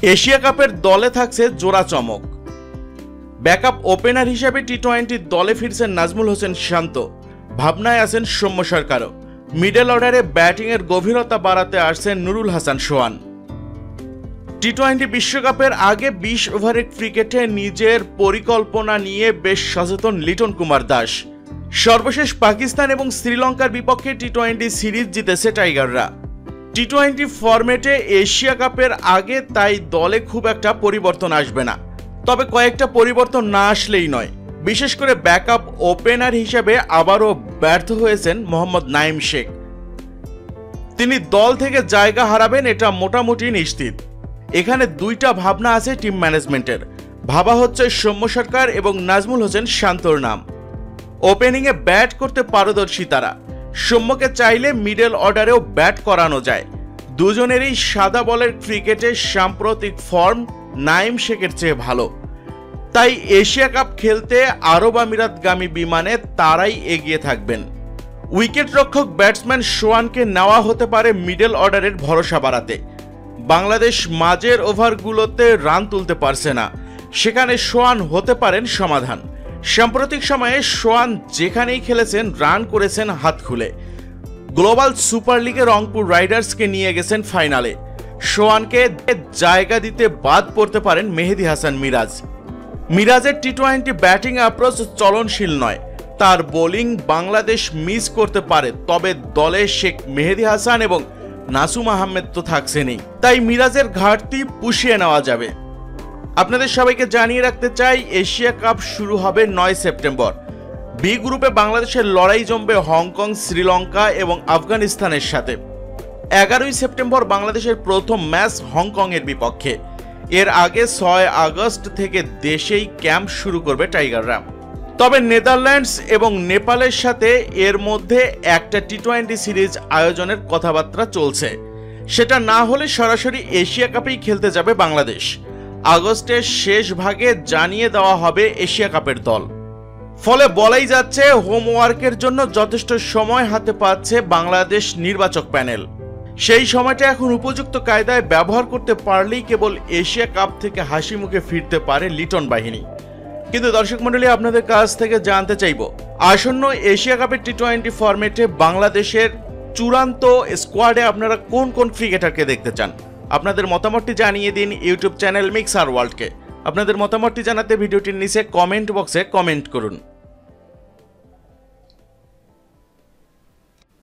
Asia কাপের দলে থাকছে জোড়া চমক। ব্যাকআপ ওপেনার হিসেবে টি-20 দলে ফিরছেন নাজমুল হোসেন শান্ত, ভাবনায় আছেন সৌম্য সরকারও। মিডল অর্ডারে ব্যাটিংয়ের গভীরতা বাড়াতে আসছেন নুরুল হাসান সোহান। টি-20 বিশ্বকাপের আগে 20 ওভারের ক্রিকেটে নিজের পরিকল্পনা নিয়ে বেশ সচেতন লিটন কুমার দাস। সর্বশেষ পাকিস্তান এবং শ্রীলঙ্কার বিপক্ষে টি-20 সিরিজ জিতেছে টাইগাররা। টি-20 ফরম্যাটে এশিয়া কাপের আগে তাই দলে খুব একটা পরিবর্তন আসবে না, তবে কয়েকটা পরিবর্তন না আসলেই নয়। বিশেষ করে ব্যাকআপ ওপেনার হিসেবে আবারও ব্যর্থ হয়েছেন মোহাম্মদ নাঈম শেখ। তিনি দল থেকে জায়গা হারাবেন এটা মোটামুটি নিশ্চিত। এখানে দুইটা ভাবনা আছে টিম ম্যানেজমেন্টের। ভাবা হচ্ছে সৌম্য সরকার এবং নাজমুল হোসেন শান্তর নাম। ওপেনিংয়ে ব্যাট করতে পারদর্শী তারা। সৌম্যকে চাইলে মিডল অর্ডারেও ব্যাট করানো যায়। দুজনেরই সাদা বলের ক্রিকেটে সাম্প্রতিক ফর্ম নাঈম শেখের চেয়ে ভালো। তাই এশিয়া কাপ খেলতে আরব আমিরাতগামী বিমানে তারাই এগিয়ে থাকবেন। উইকেট রক্ষক ব্যাটসম্যান সোহানকে নেওয়া হতে পারে মিডল অর্ডারের ভরসা বাড়াতে। বাংলাদেশ মাঝের ওভারগুলোতে রান তুলতে পারছে না, সেখানে সোহান হতে পারেন সমাধান। সাম্প্রতিক সময়ে সোহান যেখানেই খেলেছেন রান করেছেন হাত খুলে। গ্লোবাল সুপার লিগে রংপুর রাইডার্সকে নিয়ে গেছেন ফাইনালে। সোহানকে জায়গা দিতে বাদ পড়তে পারেন মেহেদী হাসান মিরাজ। মিরাজের টি-20 ব্যাটিং অ্যাপ্রোচ চলনশীল নয়, তার বোলিং বাংলাদেশ মিস করতে পারে, তবে দলে শেখ মেহেদী হাসান এবং নাসুম আহমেদ তো থাকছেনই, তাই মিরাজের ঘাটতি পুষিয়ে নেওয়া যাবে। আপনাদের সবাইকে জানিয়ে রাখতে চাই, এশিয়া কাপ শুরু হবে 9 সেপ্টেম্বর। বি গ্রুপে বাংলাদেশের লড়াই জমবে হংকং, শ্রীলঙ্কা এবং আফগানিস্তানের সাথে। 11 সেপ্টেম্বর বাংলাদেশের প্রথম ম্যাচ হংকংয়ের বিপক্ষে। এর আগে 6 আগস্ট থেকে দেশেই ক্যাম্প শুরু করবে টাইগাররা। তবে নেদারল্যান্ডস এবং নেপালের সাথে এর মধ্যে একটা টি-20 সিরিজ আয়োজনের কথাবার্তা চলছে। সেটা না হলে সরাসরি এশিয়া কাপেই খেলতে যাবে বাংলাদেশ। আগস্টের শেষ ভাগে জানিয়ে দেওয়া হবে এশিয়া কাপের দল। ফলে বলাই যাচ্ছে হোমওয়ার্কের জন্য যথেষ্ট সময় হাতে পাচ্ছে বাংলাদেশ নির্বাচক প্যানেল। সেই সময়টা এখন উপযুক্ত কায়দায় ব্যবহার করতে পারলেই কেবল এশিয়া কাপ থেকে হাসি মুখে ফিরতে পারে লিটন বাহিনী। কিন্তু দর্শক মণ্ডলী, আপনাদের কাছ থেকে জানতে চাইব, আসন্ন এশিয়া কাপের টি-20 ফরম্যাটে বাংলাদেশের চূড়ান্ত স্কোয়াডে আপনারা কোন কোন ক্রিকেটারকে দেখতে চান? আপনাদের মতামতটি জানিয়ে দিন ইউটিউব চ্যানেল মিক্সার ওয়ার্ল্ডকে। আপনাদের মতামতটি জানাতে ভিডিওটির নিচে কমেন্ট বক্সে কমেন্ট করুন।